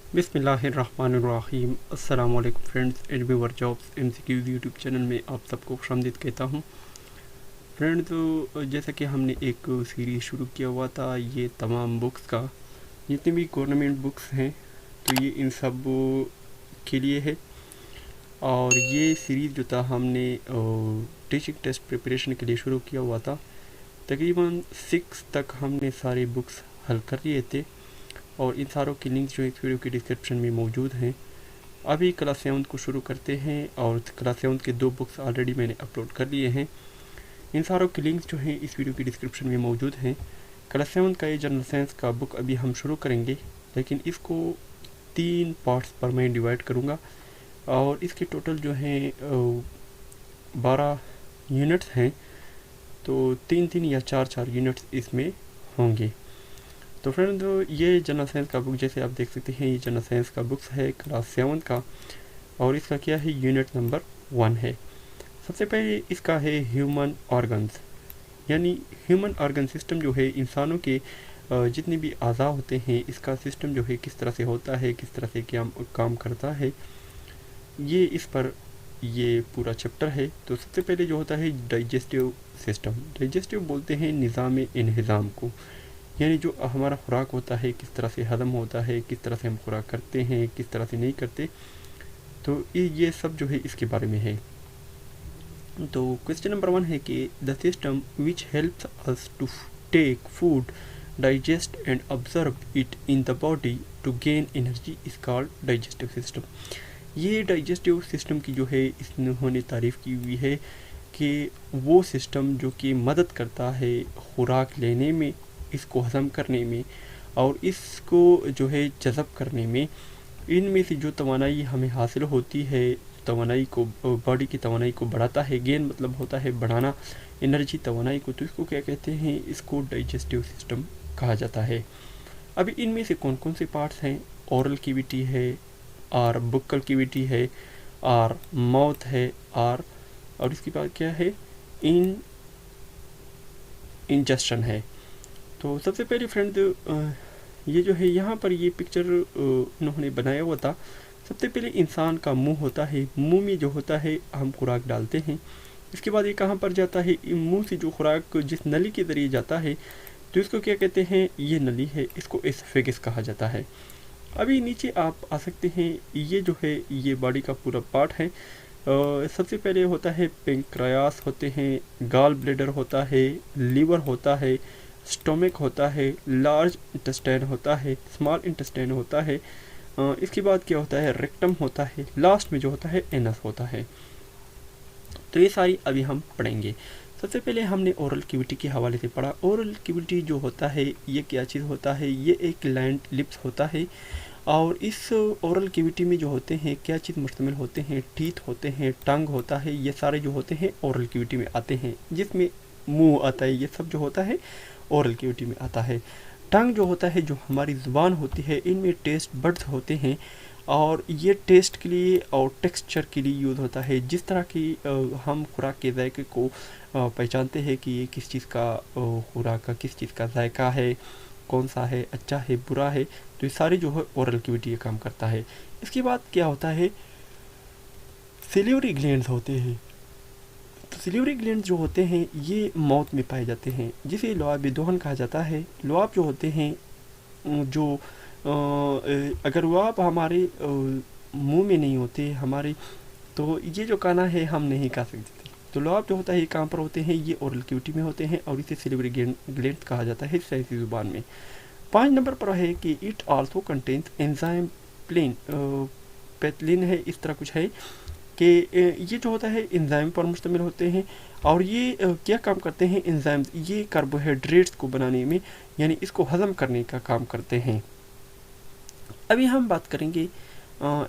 बिस्मिल्लाहिर्रहमानिर्रहीम। अस्सलाम वालेकुम फ्रेंड्स, एडवीवर जॉब्स एमसीक्यूज़ यूट्यूब चैनल में आप सबको खुशामदीद कहता हूँ। फ्रेंड, तो जैसा कि हमने एक सीरीज़ शुरू किया हुआ था, ये तमाम बुक्स का जितनी भी गवर्नमेंट बुक्स हैं तो ये इन सब के लिए है। और ये सीरीज़ जो था हमने टीचिंग टेस्ट प्रिपरेशन के लिए शुरू किया हुआ था। तकरीबन 6 तक हमने सारे बुक्स हल कर लिए थे और इन सारों की लिंक्स जो इस वीडियो के डिस्क्रिप्शन में मौजूद हैं। अभी क्लास 7 को शुरू करते हैं और क्लास 7 के 2 बुक्स ऑलरेडी मैंने अपलोड कर लिए हैं। इन सारों के लिंक्स जो हैं इस वीडियो के डिस्क्रिप्शन में मौजूद हैं। क्लास 7 का ये जनरल साइंस का बुक अभी हम शुरू करेंगे, लेकिन इसको 3 पार्ट्स पर मैं डिवाइड करूँगा और इसके टोटल जो हैं 12 यूनिट्स हैं, तो 3-3 या 4-4 यूनिट्स इसमें होंगे। तो फ्रेंड, ये जनरल साइंस का बुक जैसे आप देख सकते हैं, ये जनरल साइंस का बुक्स है क्लास 7 का और इसका क्या है, यूनिट नंबर 1 है। सबसे पहले इसका है ह्यूमन ऑर्गन्स, यानी ह्यूमन ऑर्गन सिस्टम जो है इंसानों के जितने भी अज़ा होते हैं, इसका सिस्टम जो है किस तरह से होता है, किस तरह से क्या काम करता है, ये इस पर ये पूरा चैप्टर है। तो सबसे पहले जो होता है डाइजेस्टिव सिस्टम। डाइजेस्टिव बोलते हैं निज़ाम इंहिज़ाम को, यानी जो हमारा खुराक होता है किस तरह से हज़म होता है, किस तरह से हम खुराक करते हैं, किस तरह से नहीं करते। तो ये सब जो है इसके बारे में है। तो क्वेश्चन नंबर 1 है कि the system which helps us to take food, digest and observe it in the body to gain energy is called digestive system. ये डाइजेस्टिव सिस्टम की जो है इन्होंने तारीफ़ की हुई है कि वो सिस्टम जो कि मदद करता है खुराक लेने में, इसको हज़म करने में और इसको जो है जज़ब करने में। इनमें से जो तवानाई हमें हासिल होती है, तवानाई को, बॉडी की तवानाई को बढ़ाता है। गेन मतलब होता है बढ़ाना एनर्जी, तवानाई को, तो इसको क्या कहते हैं, इसको डाइजेस्टिव सिस्टम कहा जाता है। अभी इनमें से कौन कौन से पार्ट्स हैं, ओरल कैविटी है, और बुक्कल कैविटी है, और माउथ है, और इसके बाद क्या है, इंजेस्शन है। तो सबसे पहले फ्रेंड, ये जो है यहाँ पर ये पिक्चर इन्होंने बनाया हुआ था। सबसे पहले इंसान का मुंह होता है, मुंह में जो होता है हम खुराक डालते हैं। इसके बाद ये कहाँ पर जाता है, मुंह से जो खुराक जिस नली के ज़रिए जाता है तो इसको क्या कहते हैं, ये नली है, इसको एसोफेगस कहा जाता है। अभी नीचे आप आ सकते हैं, ये जो है ये बॉडी का पूरा पार्ट है। सबसे पहले होता है पेंक्रियास होते हैं, गॉल ब्लैडर होता है, लीवर होता है, स्टोमक होता है, लार्ज इंटेस्टाइन होता है, स्मॉल इंटेस्टाइन होता है। इसके बाद क्या होता है, रेक्टम होता है, लास्ट में जो होता है एनस होता है। तो ये सारी अभी हम पढ़ेंगे। सबसे पहले हमने ओरल कैविटी के हवाले से पढ़ा। ओरल कैविटी जो होता है ये क्या चीज़ होता है, ये एक लैंड लिप्स होता है और इस ओरल कैविटी में जो होते हैं क्या चीज़ मुश्तमिल होते हैं, टीथ होते हैं, टंग होता है, ये सारे जो होते हैं ओरल कैविटी में आते हैं, जिसमें मुंह आता है, ये सब जो होता है ओरल कैविटी में आता है। टंग जो होता है, जो हमारी ज़ुबान होती है, इनमें टेस्ट बड्स होते हैं और ये टेस्ट के लिए और टेक्सचर के लिए यूज़ होता है। जिस तरह की हम खुराक के जायके को पहचानते हैं कि ये किस चीज़ का खुराक का किस चीज़ का जायका है, कौन सा है, अच्छा है, बुरा है, तो ये सारे जो है ओरल कैविटी काम करता है। इसके बाद क्या होता है, सिलिवरी ग्लैंड्स होते हैं। तो सिलिवरी ग्लैंड जो होते हैं ये माउथ में पाए जाते हैं, जिसे लुआब दोहन कहा जाता है। लुआब जो होते हैं, जो अगर लुआब हमारे मुंह में नहीं होते हमारे, तो ये जो खाना है हम नहीं खा सकते। तो लुआब जो होता है ये कहाँ पर होते हैं, ये ओरल कैविटी में होते हैं और इसे सिलिवरी ग्लैंड कहा जाता है साइंसी ज़ुबान में। 5 नंबर पर है कि इट आल्सो कंटेन्स एंजाइम प्लेन पेथलिन है, इस तरह कुछ है कि ये जो होता है एंजाइम पर मुश्तमिल होते हैं और ये क्या काम करते हैं, एंजाइम्स ये कार्बोहाइड्रेट्स को बनाने में, यानी इसको हज़म करने का काम करते हैं। अभी हम बात करेंगे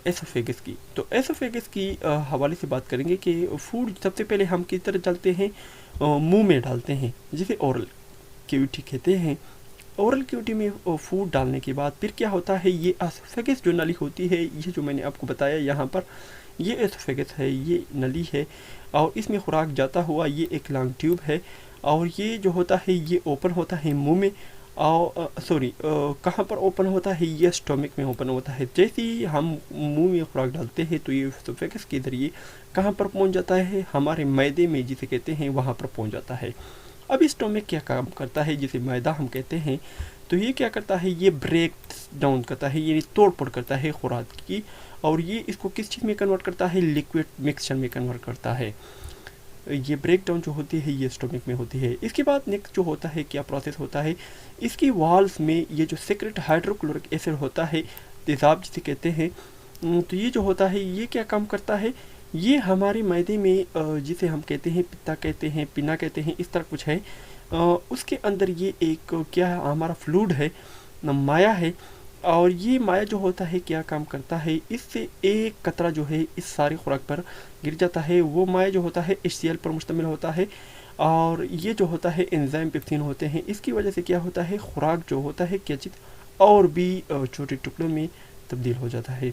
एसोफेगस की। तो एसोफेगस की हवाले से बात करेंगे कि फूड सबसे पहले हम किस तरह डालते हैं, मुंह में डालते हैं, जिसे ओरल कैविटी कहते हैं। ओरल कैविटी में फूड डालने के बाद फिर क्या होता है, ये एसोफेगस जो नली होती है, ये जो मैंने आपको बताया यहाँ पर, ये एसोफेगस है, ये नली है और इसमें खुराक जाता हुआ ये एक लॉन्ग ट्यूब है और ये जो होता है ये ओपन होता है मुंह में और सॉरी कहाँ पर ओपन होता है, ये स्टोमिक में ओपन होता है। जैसे ही हम मुंह में खुराक डालते हैं तो ये इसोफेगस के ज़रिए कहाँ पर पहुंच जाता है, हमारे मैदे में जिसे कहते हैं वहाँ पर पहुंच जाता है। अब स्टोमिक क्या काम करता है, जिसे मैदा हम कहते हैं, तो ये क्या करता है, ये ब्रेक डाउन करता है, यानी तोड़ फोड़ करता है खुराक की, और ये इसको किस चीज़ में कन्वर्ट करता है, लिक्विड मिक्सचर में कन्वर्ट करता है। ये ब्रेक डाउन जो होती है ये स्टोमिक में होती है। इसके बाद नेक्स्ट जो होता है, क्या प्रोसेस होता है, इसकी वॉल्स में ये जो सीक्रेट हाइड्रोक्लोरिक एसिड होता है, तेज़ाब जिसे कहते हैं, तो ये जो होता है ये क्या काम करता है, ये हमारे मैदे में जिसे हम कहते हैं पित्ता कहते हैं, पिना कहते हैं, इस तरह कुछ है, उसके अंदर ये एक क्या है, हमारा फ्लूइड है, माया है, और ये माया जो होता है क्या काम करता है, इससे एक कतरा जो है इस सारी खुराक पर गिर जाता है। वो माया जो होता है HCl पर मुश्तमिल होता है, और ये जो होता है एंजाइम पेप्सिन होते हैं। इसकी वजह से क्या होता है, खुराक जो होता है क्या चीज़ और भी छोटे टुकड़ों में तब्दील हो जाता है।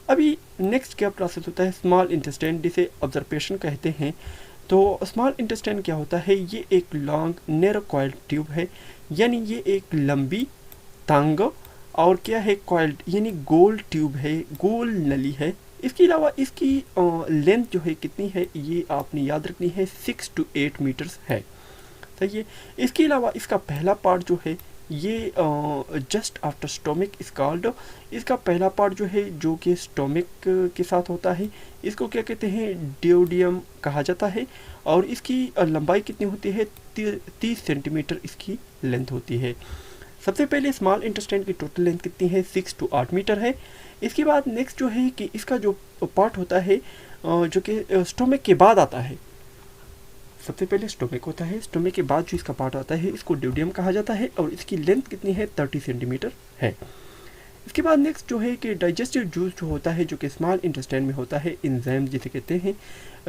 अभी नेक्स्ट क्या प्रोसेस होता है, स्मॉल इंटेस्टाइन जिसे ऑब्जर्वेशन कहते हैं। तो स्मॉल इंटेस्टाइन क्या होता है, ये एक लॉन्ग नैरो कॉइल्ड ट्यूब है, यानी ये एक लंबी तंग और क्या है, कॉइल्ड यानी गोल ट्यूब है, गोल नली है। इसके अलावा इसकी लेंथ जो है कितनी है, ये आपने याद रखनी है, 6 to 8 मीटर्स है। सही है। इसके अलावा इसका पहला पार्ट जो है ये जस्ट आफ्टर स्टोमिक इस कॉल्ड, इसका पहला पार्ट जो है जो कि स्टोमिक के साथ होता है, इसको क्या कहते हैं, डियोडियम कहा जाता है, और इसकी लंबाई कितनी होती है, 30 सेंटीमीटर इसकी लेंथ होती है। सबसे पहले स्मॉल इंटेस्टाइन की टोटल लेंथ कितनी है, 6 to 8 मीटर है। इसके बाद नेक्स्ट जो है कि इसका जो पार्ट होता है जो कि स्टोमिक के बाद आता है, सबसे पहले स्टोमिक होता है, स्टोमिक के बाद जो इसका पार्ट आता है इसको ड्यूडियम कहा जाता है, और इसकी लेंथ कितनी है, 30 सेंटीमीटर है। इसके बाद नेक्स्ट जो है कि डाइजेस्टिव जूस जो होता है जो कि स्मॉल इंटेस्टाइन में होता है, एंजाइम जिसे कहते हैं,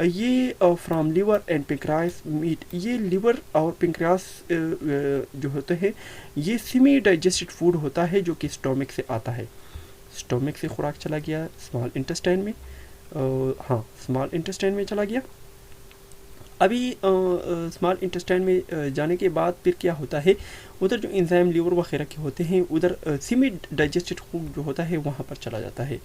ये from liver and pancreas meet, ये लिवर और पेंक्रियास जो होते हैं ये सेमी डाइजेस्टेड फूड होता है जो कि स्टोमिक से आता है। स्टोमिक से खुराक चला गया स्मॉल इंटेस्टाइन में, हाँ स्मॉल इंटेस्टाइन में चला गया। अभी स्मॉल इंटेस्टाइन में जाने के बाद फिर क्या होता है, उधर जो एंजाइम लिवर वगैरह के होते हैं उधर सेमी डाइजेस्टेड फूड जो होता है वहाँ पर चला जाता है।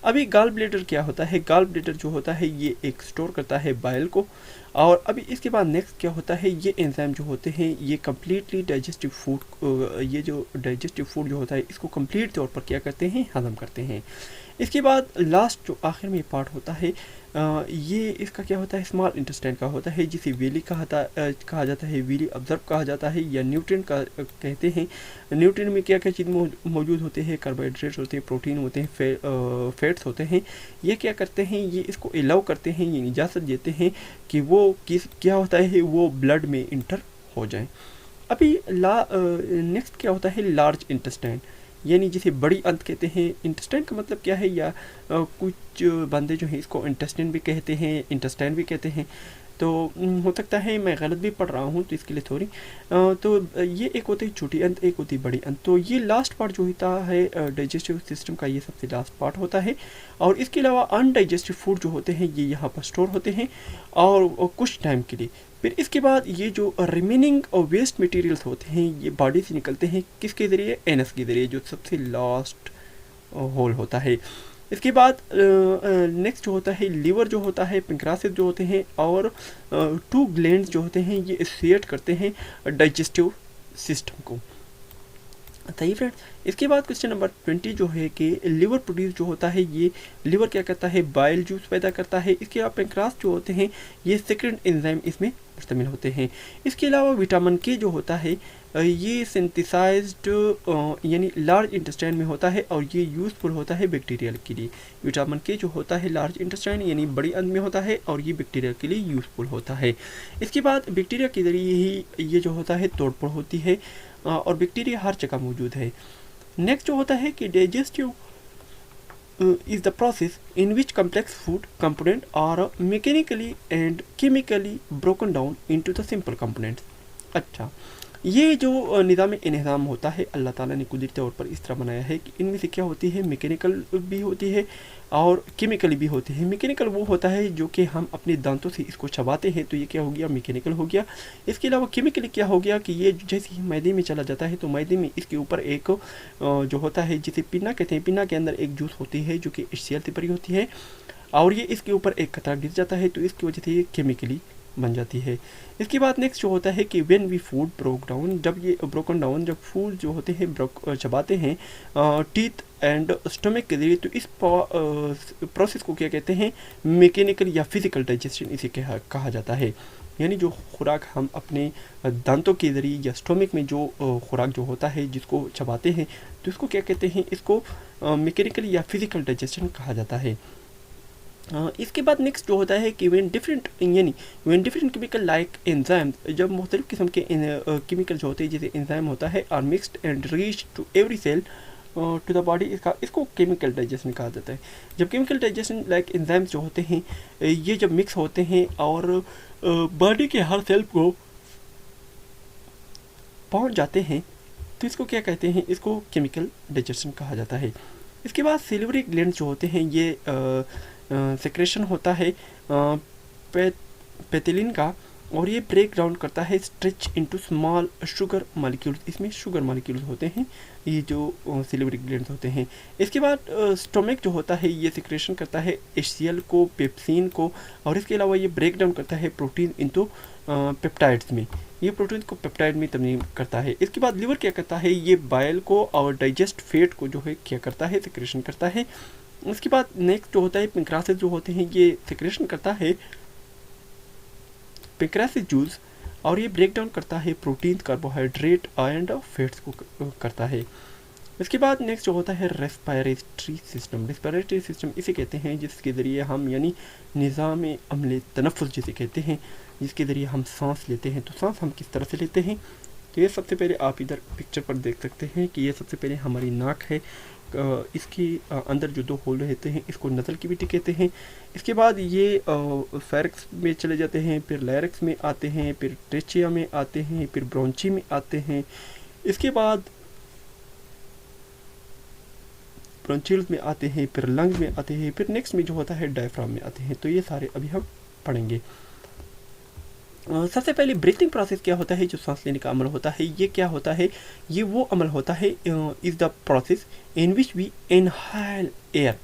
अभी गाल ब्लेडर क्या होता है, गाल ब्लेडर जो होता है ये एक स्टोर करता है बाइल को, और अभी इसके बाद नेक्स्ट क्या होता है, ये एंजाइम जो होते हैं ये कम्प्लीटली डाइजेस्टिव फूड, ये जो डाइजेस्टिव फूड जो होता है इसको कम्प्लीट तौर पर क्या करते हैं, हजम करते हैं। इसके बाद लास्ट जो आखिर में पार्ट होता है ये इसका क्या होता है, स्मॉल इंटेस्टाइन का होता है, जिसे वेली कहा जाता है, वेली ऑब्जर्व कहा जाता है, या न्यूट्रिएंट का कहते हैं। न्यूट्रिएंट में क्या क्या चीज़ मौजूद होते हैं, कार्बोहाइड्रेट्स होते हैं, प्रोटीन होते हैं, फैट्स होते हैं। ये क्या करते हैं, ये इसको अलाउ करते हैं, ये इजाज़त देते हैं कि वो क्या होता है, वो ब्लड में इंटर हो जाए। अभी नेक्स्ट क्या होता है, लार्ज इंटेस्टाइन, यानी जिसे बड़ी अंत कहते हैं। इंटेस्टाइन का मतलब क्या है, या कुछ बंदे जो हैं इसको इंटेस्टाइन भी कहते हैं, इंटेस्टाइन भी कहते हैं, तो हो सकता है मैं गलत भी पढ़ रहा हूँ, तो इसके लिए थोड़ी तो ये एक होती है छोटी अंत, एक होती है बड़ी अंत। तो ये लास्ट पार्ट जो होता है डाइजेस्टिव सिस्टम का, ये सबसे लास्ट पार्ट होता है। और इसके अलावा अनडाइजेस्टिव फूड जो होते हैं ये यहाँ पर स्टोर होते हैं और कुछ टाइम के लिए। फिर इसके बाद ये जो रिमेनिंग वेस्ट मटेरियल्स होते हैं ये बॉडी से निकलते हैं, किसके ज़रिए, एनस के ज़रिए, जो सबसे लास्ट होल होता है। इसके बाद नेक्स्ट जो होता है, लीवर जो होता है, पेंक्रियास जो होते हैं, और 2 ग्लैंड्स जो होते हैं ये एसोसिएट करते हैं डाइजेस्टिव सिस्टम को। सही फ्रेंड्स। इसके बाद क्वेश्चन नंबर 20 जो है कि लिवर प्रोड्यूस जो होता है, ये लिवर क्या करता है, बाइल जूस पैदा करता है। इसके अलावा पेंक्रियास जो होते हैं ये सेक्रेट एंजाइम इसमें मुश्तमिल होते हैं। इसके अलावा विटामिन के जो होता है ये सिंथेसाइज्ड यानी लार्ज इंटेस्टाइन में होता है, और ये यूज़फुल होता है बैक्टीरिया के लिए। विटामिन के जो होता है लार्ज इंटेस्टाइन यानी बड़ी अंत में होता है, और ये बैक्टीरिया के लिए यूज़फुल होता है। इसके बाद बैक्टीरिया के ज़रिए ही ये जो होता है तोड़फोड़ होती है, और बैक्टीरिया हर जगह मौजूद है। नेक्स्ट जो होता है कि digestive is the process in which complex food components are mechanically and chemically broken down into the simple components। अच्छा, ये जो निज़ाम इन्हिज़ाम होता है अल्लाह ताला ने कुदरती तौर पर इस तरह बनाया है कि इनमें से क्या होती है, मैकेनिकल भी होती है और केमिकली भी होती है। मैकेनिकल वो होता है जो कि हम अपने दांतों से इसको चबाते हैं, तो ये क्या हो गया, मैकेनिकल हो गया। इसके अलावा केमिकली क्या हो गया कि ये जैसे ही मैदे में चला जाता है तो मैदे में इसके ऊपर एक जो होता है जिसे पिन्ना कहते हैं, पिन्ना के अंदर एक जूस होती है जो कि HCl से भरी होती है और ये इसके ऊपर एक कतरा गिर जाता है, तो इसकी वजह से ये केमिकली बन जाती है। इसके बाद नेक्स्ट जो होता है कि when we food broke down, जब ये ब्रोकन डाउन, जब फूड जो होते हैं चबाते हैं टीथ एंड स्टमक के जरिए, तो इस प्रोसेस को क्या कहते हैं, मैकेनिकल या फिजिकल डाइजेशन इसे कहा जाता है। यानी जो खुराक हम अपने दांतों के ज़रिए या स्टोमिक में जो खुराक जो होता है जिसको चबाते हैं, तो इसको क्या कहते हैं, इसको मैकेनिकल या फिजिकल डाइजेशन कहा जाता है। इसके बाद नेक्स्ट जो होता है कि when different chemical like enzymes, जब मुख्तलिफ किस्म के केमिकल जो होते हैं जैसे एंजाइम होता है are mixed and reach to every cell to the body, इसको केमिकल डाइजेशन कहा जाता है। जब केमिकल डाइजेशन लाइक एंजाइम्स जो होते हैं ये जब मिक्स होते हैं और बॉडी के हर सेल को पहुंच जाते हैं तो इसको क्या कहते हैं, इसको केमिकल डाइजेशन कहा जाता है। इसके बाद सिल्वरी ग्लैंड जो होते हैं ये सेक्रेशन होता है पेथिलिन का और ये ब्रेक डाउन करता है stretch into small sugar molecules, इसमें शुगर मॉलिक्यूल्स होते हैं ये जो सिल्वरी ग्लैंड्स होते हैं। इसके बाद स्टोमक जो होता है ये सिक्रेशन करता है HCl को, पेप्सिन को और इसके अलावा ये ब्रेक डाउन करता है प्रोटीन इनटू पेप्टाइड्स में, ये प्रोटीन को पेप्टाइड में तब्दील करता है। इसके बाद लिवर क्या करता है, ये बाइल को और डाइजेस्ट फैट को जो है क्या करता है, सिक्रेशन करता है। उसके बाद नेक्स्ट जो होता है पेंक्रासिस जो होते हैं ये सिक्रेशन करता है पेंक्रासिस जूस और ये ब्रेक डाउन करता है प्रोटीन, कार्बोहाइड्रेट एंड फैट्स को करता है। इसके बाद नेक्स्ट जो होता है रेस्पिरेटरी सिस्टम इसे कहते हैं जिसके ज़रिए हम यानी निज़ाम अमले तनफ़ुस जिसे कहते हैं, जिसके ज़रिए हम सांस लेते हैं। तो सांस हम किस तरह से लेते हैं, तो ये सबसे पहले आप इधर पिक्चर पर देख सकते हैं कि ये सबसे पहले हमारी नाक है, इसकी अंदर जो दो होल रहते हैं इसको नज़ल कैविटी कहते हैं। इसके बाद ये फेरिक्स में चले जाते हैं, फिर लैरिक्स में आते हैं, फिर ट्रेचिया में आते हैं, फिर ब्रोंची में आते हैं, इसके बाद ब्रोंचिल्स में आते हैं, फिर लंग्स में आते हैं, फिर नेक्स्ट में जो होता है डायफ्राम में आते हैं। तो ये सारे अभी हम पढ़ेंगे। सबसे पहले ब्रीथिंग प्रोसेस क्या होता है, जो सांस लेने का अमल होता है ये क्या होता है, ये वो अमल होता है is the process in which we inhale air,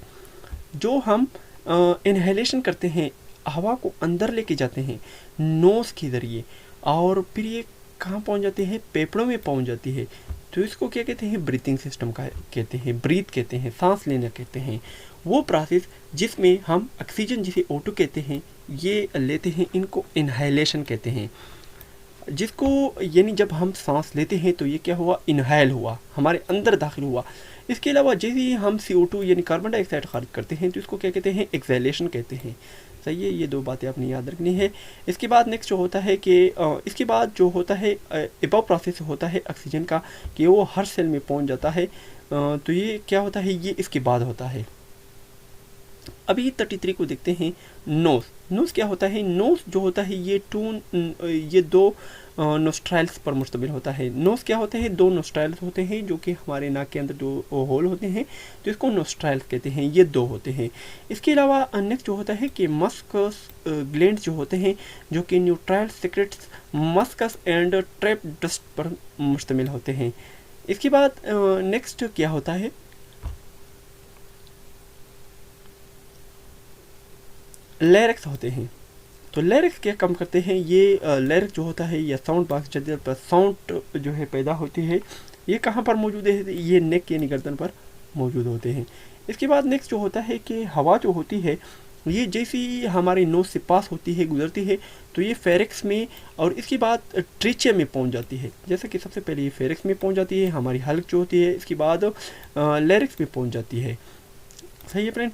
जो हम इनहेलेशन करते हैं, हवा को अंदर लेके जाते हैं नोज़ के ज़रिए और फिर ये कहाँ पहुँच जाती है, फेफड़ों में पहुँच जाती है। तो इसको क्या कहते हैं, ब्रीथिंग सिस्टम का कहते हैं, ब्रीथ कहते हैं, सांस लेना कहते हैं। वो प्रोसेस जिसमें हम ऑक्सीजन जिसे O2 कहते हैं ये लेते हैं, इनको इनहेलेशन कहते हैं। जिसको यानी जब हम सांस लेते हैं तो ये क्या हुआ, इनहेल हुआ, हमारे अंदर दाखिल हुआ। इसके अलावा जैसे ही हम CO2 यानी कार्बन डाइऑक्साइड खारिज करते हैं तो इसको क्या कहते हैं, एक्सहेलेशन कहते हैं। सही है, ये दो बातें आपने याद रखनी है। इसके बाद नेक्स्ट जो होता है कि इसके बाद जो होता है एबव प्रोसेस होता है ऑक्सीजन का कि वो हर सेल में पहुंच जाता है। तो ये क्या होता है, ये इसके बाद होता है। अभी 33 को देखते हैं। नोज़ क्या होता है, नोज़ जो होता है ये दो नोस्ट्राइल्स पर मुश्तमिल होता है। नोज़ क्या होते हैं, दो नोस्ट्राइल्स होते हैं जो कि हमारे नाक के अंदर जो होल होते हैं तो इसको नोस्ट्राइल्स कहते हैं, ये दो होते हैं। इसके अलावा नेक्स्ट जो होता है कि मस्कस ग्लैंड जो होते हैं जो कि न्यूट्राइल सिक्रेट्स मस्कस एंड ट्रैप डस्ट पर मुश्तमिल होते हैं। इसके बाद नेक्स्ट क्या होता है, लैरिक्स होते हैं। तो लैरिक्स क्या काम करते हैं, ये लैरिक्स जो होता है या साउंड बॉक्स जब पर साउंड जो है पैदा होती है, ये कहाँ पर मौजूद है, ये नेक यानी गर्दन पर मौजूद होते हैं। इसके बाद नेक्स्ट जो होता है कि हवा जो होती है ये जैसी हमारी नोज से पास होती है, गुजरती है, तो ये फेरिक्स में और इसके बाद ट्रेचिया में पहुंच जाती है। जैसे कि सबसे पहले ये फेरिक्स में पहुंच जाती है, हमारी हल्क जो होती है, इसके बाद लैरिक्स में पहुंच जाती है। सही है फ्रेंड।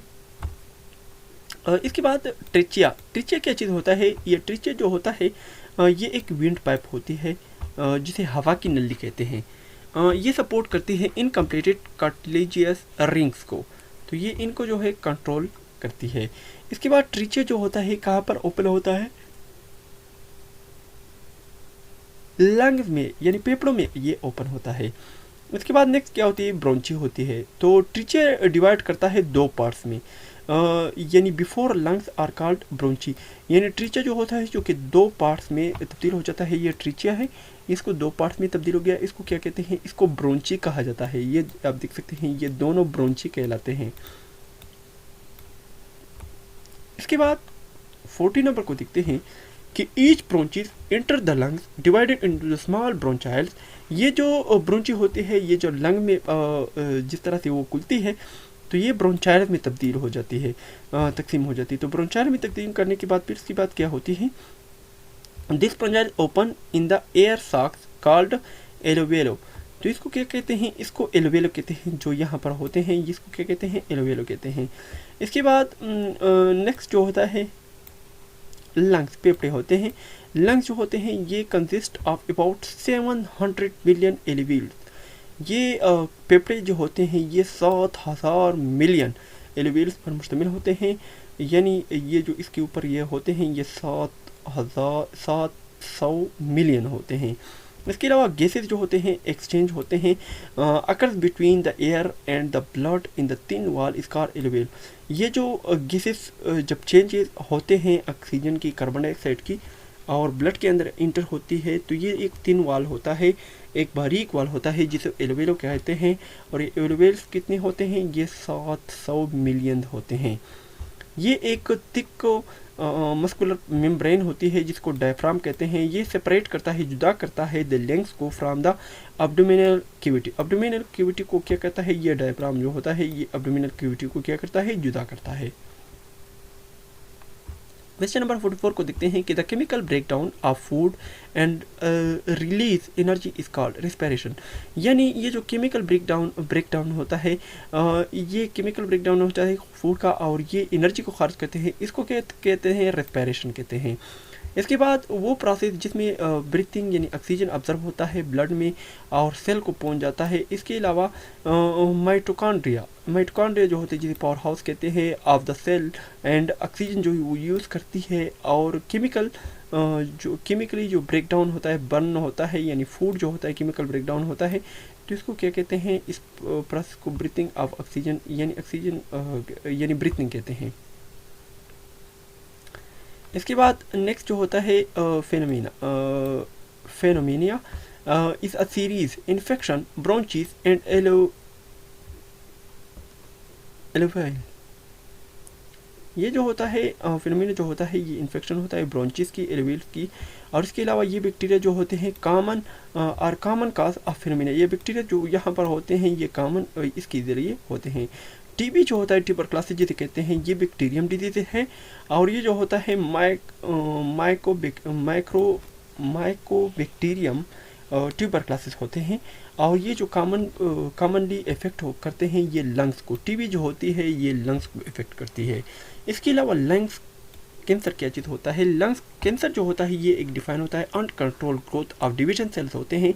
इसके बाद ट्रेचिया क्या चीज़ होता है, ये ट्रेचिया जो होता है ये एक विंड पाइप होती है जिसे हवा की नली कहते हैं। ये सपोर्ट करती है इनकम्प्लीटेड कार्टिलेजियस रिंग्स को, तो ये इनको जो है कंट्रोल करती है। इसके बाद ट्रेचिया जो होता है कहाँ पर ओपन होता है, लंग्स में यानी फेफड़ों में ये ओपन होता है। इसके बाद नेक्स्ट क्या होती है, ब्रोंची होती है। तो ट्रीचे डिवाइड करता है दो पार्ट्स में, यानी before lungs are called bronchi, यानी ट्रीचा जो होता है जो कि दो पार्ट्स में तब्दील हो जाता है, ये ट्रीचिया है, इसको दो पार्ट्स में तब्दील हो गया, इसको क्या कहते हैं, इसको ब्रोंची कहा जाता है। ये आप देख सकते हैं ये दोनों ब्रोंची कहलाते हैं। इसके बाद 40 नंबर को देखते हैं कि each bronchi enter the lungs divided into the small bronchioles. ये जो ब्रोंची होती है ये जो लंग में जिस तरह से वो खुलती है तो ये ब्रोंचाइल्स में तब्दील हो जाती है, तकसीम हो जाती है। तो ब्रोंचाइल में तकसीम करने के बाद फिर इसकी बात क्या होती है, this bronchiole open in the air sacs called alveoli. तो इसको क्या कहते हैं, इसको एलोवेलो कहते हैं, जो यहाँ पर होते हैं इसको क्या कहते हैं, एलोवेलो कहते हैं। इसके बाद नेक्स्ट जो होता है लंग्स, फेफड़े होते हैं। लंग्स जो होते हैं ये कंसिस्ट ऑफ अबाउट 700 मिलियन एलोवेल्स। ये फेफड़े जो होते हैं ये 7,000 मिलियन एलोवेल्स पर मुश्तमिल होते हैं, यानी ये जो इसके ऊपर ये होते हैं ये 700 मिलियन होते हैं। इसके अलावा गैसेस जो होते हैं एक्सचेंज होते हैं occurs between the air and the blood in the thin wall is called alloy wheel. ये जो गैसेस जब चेंजेस होते हैं ऑक्सीजन की, कार्बन डाइऑक्साइड की और ब्लड के अंदर इंटर होती है तो ये एक थिन वॉल होता है, एक बारीक वॉल होता है जिसे एलोवेलो कहते हैं। और ये एलोवेल्स कितने होते हैं, ये 700 मिलियन होते हैं। ये एक थिक मस्कुलर मेम्ब्रेन होती है जिसको डायफ्राम कहते हैं। ये सेपरेट करता है, जुदा करता है द लंग्स को from the abdominal cavity. Abdominal cavity को क्या करता है, ये डायफ्राम जो होता है ये एब्डोमिनल कैविटी को क्या करता है, जुदा करता है। क्वेश्चन नंबर 44 को देखते हैं कि the chemical breakdown of food and release energy is called respiration. यानी ये जो केमिकल ब्रेकडाउन होता है, ये केमिकल ब्रेकडाउन होता है फूड का और ये एनर्जी को खारिज करते हैं, इसको कहते हैं रेस्पिरेशन कहते हैं। इसके बाद वो प्रोसेस जिसमें ब्रीथिंग यानी ऑक्सीजन ऑब्जर्व होता है ब्लड में और सेल को पहुंच जाता है। इसके अलावा माइटोकॉन्ड्रिया जो होते हैं जिसे पावर हाउस कहते हैं of the cell and oxygen जो वो यूज़ करती है। और केमिकली जो ब्रेकडाउन होता है, बर्न होता है, यानी फूड जो होता है केमिकल ब्रेकडाउन होता है, तो इसको क्या कहते हैं, इस प्रोसेस को ब्रीथिंग ऑफ ऑक्सीजन यानी ब्रीथिंग कहते हैं। इसके बाद नेक्स्ट जो होता है pneumonia is a series infection bronchi and alveoli. ये जो होता है फिनोमेना जो होता है ये इन्फेक्शन होता है ब्रोंचिस की, एलोवेल्स की। और इसके अलावा ये बैक्टीरिया जो होते हैं कॉमन काज ऑफ फिनोमेना। ये बैक्टीरिया जो यहाँ पर होते हैं ये कॉमन इसके ज़रिए होते हैं। टीबी जो होता है ट्यूबरक्लोसिस जिसे कहते हैं ये बैक्टीरियम डिजीज है। और ये जो होता है माइकोबैक्टीरियम ट्यूबरक्लोसिस होते हैं। और ये जो कॉमनली इफेक्ट करते हैं ये लंग्स को। टीबी जो होती है ये लंग्स को इफेक्ट करती है। इसके अलावा लंग्स कैंसर क्या चीज़ होता है, लंग्स कैंसर जो होता है ये एक डिफाइन होता है uncontrolled growth of division cells होते हैं।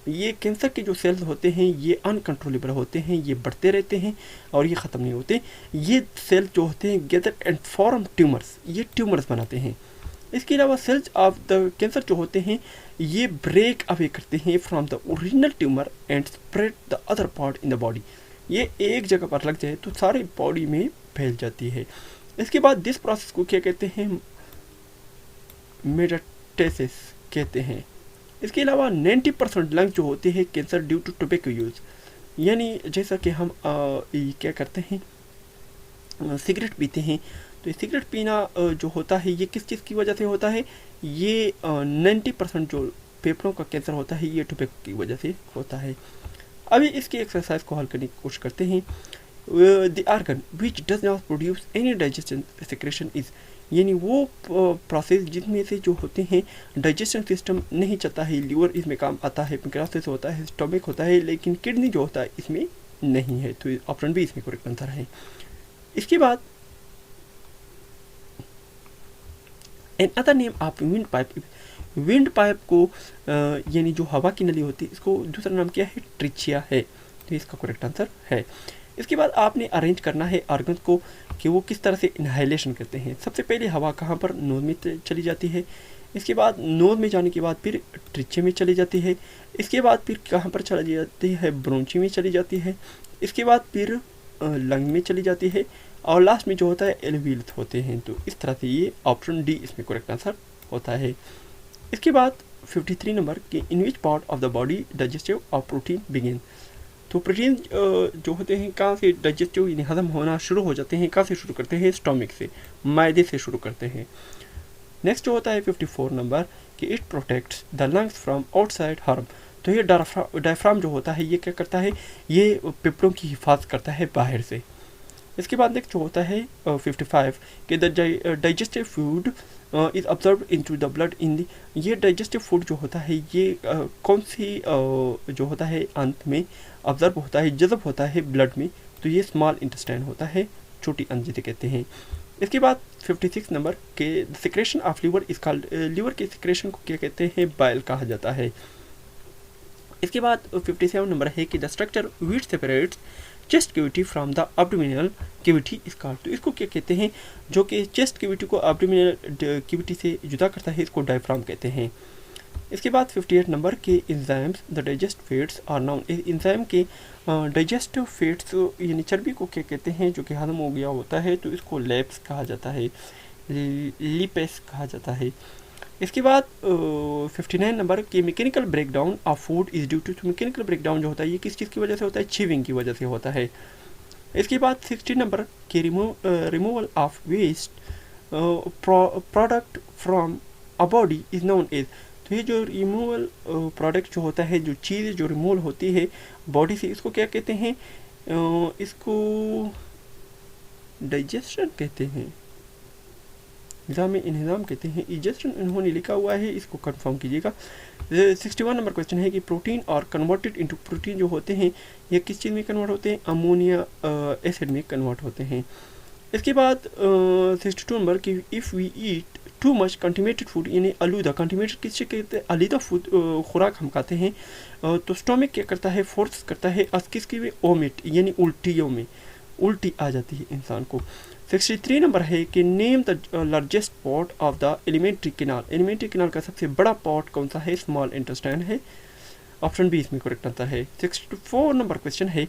ये कैंसर के जो सेल्स होते हैं ये अनकंट्रोलेबल होते हैं, ये बढ़ते रहते हैं और ये ख़त्म नहीं होते। ये सेल्स जो होते हैं गैदर एंड फॉर्म ट्यूमर्स, ये ट्यूमर्स बनाते हैं। इसके अलावा सेल्स ऑफ द कैंसर जो होते हैं ये ब्रेक अवे करते हैं from the original tumour and spread the other part in the body. ये एक जगह पर लग जाए तो सारे बॉडी में फैल जाती है। इसके बाद दिस प्रोसेस को क्या कहते हैं, मेटास्टेसिस कहते हैं। इसके अलावा 90% लंग्स जो होते हैं cancer due to tobacco use, यानी जैसा कि हम क्या करते हैं सिगरेट पीते हैं, तो सिगरेट पीना जो होता है ये किस चीज़ की वजह से होता है, ये 90% जो फेफड़ों का कैंसर होता है ये टोबैको की वजह से होता है। अभी इसकी एक्सरसाइज को हल करने की कोशिश करते हैं। The organ which does not produce any digestion secretion is, यानी वो प्रोसेस जिसमें से जो होते हैं डाइजेशन सिस्टम नहीं चलता है। लीवर इसमें काम आता है, पैंक्रियास होता है, स्टमक होता है, लेकिन किडनी जो होता है इसमें नहीं है। तो ऑप्शन बी इसमें करेक्ट आंसर है। इसके बाद another name of wind pipe, wind pipe को यानी जो हवा की नली होती है इसको दूसरा नाम क्या है, ट्रिचिया है। तो इसका करेक्ट आंसर है। इसके बाद आपने अरेंज करना है ऑर्गन्स को कि वो किस तरह से इनहेलेशन करते हैं। सबसे पहले हवा कहाँ पर नोज में चली जाती है, इसके बाद नोज में जाने के बाद फिर ट्रिचे में चली जाती है, इसके बाद फिर कहाँ पर चली जाती है, ब्रोंची में चली जाती है, इसके बाद फिर लंग में चली जाती है, और लास्ट में जो होता है एल्वियल्स होते हैं। तो इस तरह से ये ऑप्शन डी इसमें करेक्ट आंसर होता है। इसके बाद 53 नंबर कि in which part of the body digestive of protein begin. तो प्रोटीन जो होते हैं कहाँ से डाइजेस्टिव यानी हजम होना शुरू हो जाते हैं, कहाँ से शुरू करते हैं, स्टोमिक से, मैदे से शुरू करते हैं। नेक्स्ट जो होता है 54 नंबर कि it protects the lungs from outside harm. तो ये डायफ्राम जो होता है ये क्या करता है, ये फेफड़ों की हिफाजत करता है बाहर से। इसके बाद नेक्स्ट जो होता है 55 कि the digestive food is observe into the blood in the. ये डाइजेस्टिव फूड जो होता है ये कौन सी जो होता है अंत में ऑब्जर्व होता है, जज़ब होता है ब्लड में। तो ये स्मॉल इंटेस्टाइन होता है, छोटी अंत जिसे कहते हैं। इसके बाद 56 नंबर के secretion of liver is called. Liver के सिक्रेशन को क्या कहते हैं, बाइल कहा जाता है। इसके बाद 57 नंबर है कि the structure which separates chest cavity from the abdominal cavity is called. तो इसको क्या कहते हैं, जो कि चेस्ट कैविटी को एब्डोमिनल कैविटी से जुदा करता है, इसको डायफ्राम कहते हैं। इसके बाद 58 नंबर के enzymes the digest fats are known. Enzyme के डाइजेस्टिव फैट्स यानी चर्बी को क्या कहते हैं, जो कि हजम हो गया होता है, तो इसको लैप्स कहा जाता है, लिपेस कहा जाता है। इसके बाद 59 नंबर की mechanical breakdown of food is due to. Mechanical breakdown जो होता है ये किस चीज़ की वजह से होता है, चीविंग की वजह से होता है। इसके बाद 60 नंबर के removal of waste product from a body is known as. तो ये जो रिमूवल प्रोडक्ट जो होता है, जो चीज़ जो रिमूवल होती है बॉडी से, इसको क्या कहते हैं, इसको डाइजेशन कहते हैं, निज़ाम कहते हैं। इजेस्टन इन्होंने लिखा हुआ है, इसको कंफर्म कीजिएगा। 61 नंबर क्वेश्चन है कि प्रोटीन और कन्वर्टेड इनटू। प्रोटीन जो होते हैं ये किस चीज़ में कन्वर्ट होते हैं, अमोनिया एसिड में कन्वर्ट होते हैं। इसके बाद 62 नंबर की if we eat too much contaminated food, यानी आलूदा। कंटिमेटेड किससे कहते हैं, आलूदा फूड खुराक हम खाते हैं, तो स्टोमिक क्या करता है, फोर्स करता है किसकी में, ओमिट यानी उल्टियों में, उल्टी आ जाती है इंसान को। 63 नंबर है कि name the largest pot of the alimentary canal. Alimentary canal का सबसे बड़ा पॉट कौन सा है, स्मॉल इंटेस्टाइन है, ऑप्शन बी इसमें करेक्ट आंसर है। 64 नंबर क्वेश्चन है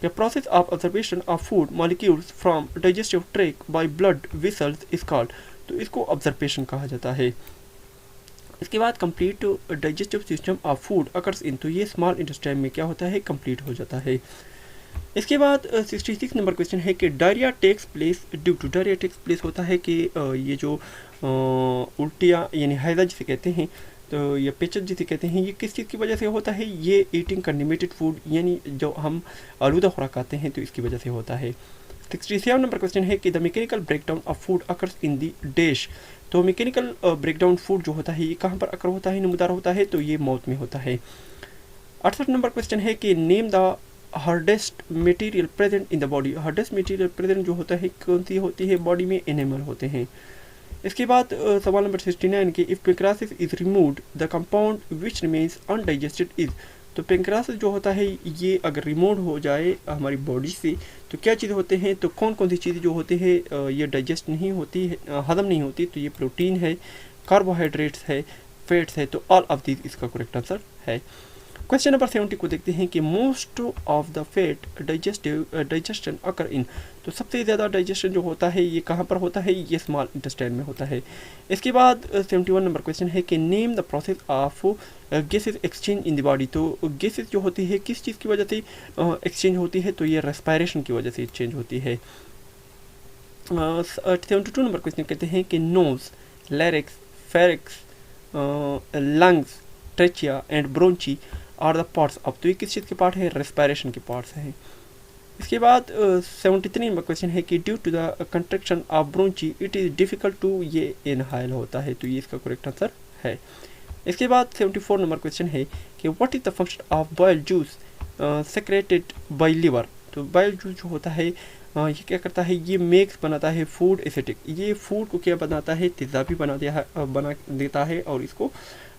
कि process of observation of food molecules from digestive tract by blood vessels is called. तो इसको ऑब्जर्वेशन कहा जाता है। इसके बाद complete digestive system of food occurs in. तो ये स्मॉल इंटेस्टाइन में क्या होता है, कंप्लीट हो जाता है। इसके बाद 66 नंबर क्वेश्चन है कि diarrhoea takes place due to. Diarrhoea takes place होता है कि ये जो उल्टियाँ यानी हैजा जिसे कहते हैं, तो ये पेचक जिसे कहते हैं, ये किस चीज़ की वजह से होता है, ये ईटिंग कंडिमेटेड फूड यानी जो हम आलूदा खुराक खाते हैं तो इसकी वजह से होता है। 67 नंबर क्वेश्चन है कि the mechanical breakdown of food occurs in the dash. तो मैकेनिकल ब्रेकडाउन फूड जो होता है ये कहाँ पर अकर होता है, नमूदार होता है, तो ये मौत में होता है। 68 नंबर क्वेश्चन है कि name the hardest material present in the body. Hardest material present जो होता है कौन सी होती है, बॉडी में एनिमल होते हैं। इसके बाद सवाल नंबर 69 कि if pancreas is removed the compound which remains undigested is. तो पेंक्रासिस जो होता है ये अगर रिमूव हो जाए हमारी बॉडी से तो क्या चीज़ होते हैं, तो कौन कौन सी चीज़ें जो होती है ये डाइजेस्ट नहीं होती है, हजम नहीं होती। तो ये प्रोटीन है, कार्बोहाइड्रेट्स है, फैट्स है, तो ऑल ऑफ दिस इसका करेक्ट आंसर है। क्वेश्चन नंबर 70 को देखते हैं कि most of the fat digestion occur in. तो सबसे ज़्यादा डाइजेशन जो होता है ये कहाँ पर होता है, ये स्मॉल इंटेस्टाइन में होता है। इसके बाद 71 नंबर क्वेश्चन है कि name the process of gases exchange in the body. तो गैसेज जो होती है किस चीज़ की वजह से एक्सचेंज होती है, तो ये रेस्पायरेशन की वजह से एक्सचेंज होती है। 72 नंबर क्वेश्चन कहते हैं कि nose, larynx, pharynx, lungs, trachea and bronchi are the parts of. तो ये किस चीज़ के पार्ट है, रेस्पायरेशन के पार्ट्स हैं। इसके बाद 73 नंबर क्वेश्चन है कि due to the contraction of bronchi it is difficult to, ये इनहाइल होता है, तो ये इसका करेक्ट आंसर है। इसके बाद 74 नंबर क्वेश्चन है कि what is the function of boiled juice secreted bye liver. तो बॉइल्ड जूस जो होता है ये क्या करता है, ये मेक्स बनाता है फूड एसिडिक। ये फूड को क्या बनाता है, तेज़ाबी बना देता है और इसको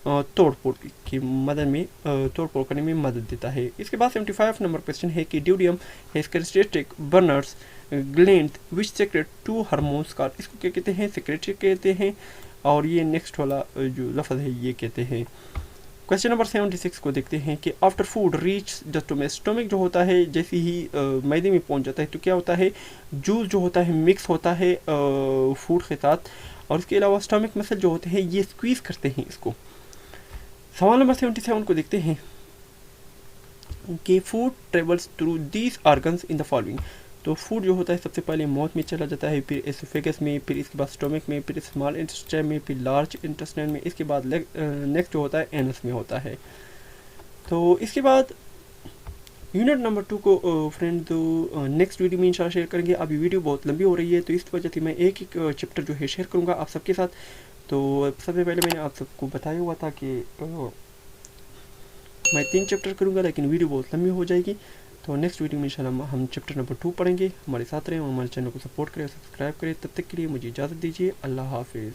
तोड़ फोड़ की मदद में तोड़ फोड़ करने में मदद देता है। इसके बाद 75 नंबर क्वेश्चन है कि duodenum has characteristic Brunner's gland which secrete two hormones का। इसको क्या कहते हैं, सेक्रेटरी कहते हैं, और ये नेक्स्ट वाला जो लफ्ज़ है ये कहते हैं। क्वेश्चन नंबर 76 को देखते हैं कि after food reach the stomach जो होता है जैसे ही मैदे में पहुंच जाता है तो क्या होता है, जूस जो होता है मिक्स होता है फूड के साथ, और इसके अलावा स्टोमक मसल जो होते हैं ये स्क्वीज करते हैं इसको। सवाल नंबर 77 को देखते हैं कि food travels through these organs in the following. तो फूड जो होता है सबसे पहले माउथ में चला जाता है, फिर एसोफेगस में, फिर इसके बाद स्टोमक में, फिर स्मॉल इंटेस्टाइन में, फिर लार्ज इंटेस्टाइन में, इसके बाद नेक्स्ट जो होता है एनस में होता है। तो इसके बाद यूनिट नंबर 2 को फ्रेंड तो नेक्स्ट वीडियो में इंशाल्लाह शेयर करेंगे। अभी वीडियो बहुत लंबी हो रही है तो इस वजह से मैं एक एक चैप्टर जो है शेयर करूँगा आप सबके साथ। तो सबसे पहले मैंने आप सबको बताया हुआ था कि मैं 3 चैप्टर करूँगा लेकिन वीडियो बहुत लंबी हो जाएगी। तो नेक्स्ट वीडियो में इंशाल्लाह हम चैप्टर नंबर 2 पढ़ेंगे। हमारे साथ रहें और हमारे चैनल को सपोर्ट करें, सब्सक्राइब करें। तब तक के लिए मुझे इजाज़त दीजिए। अल्लाह हाफिज़।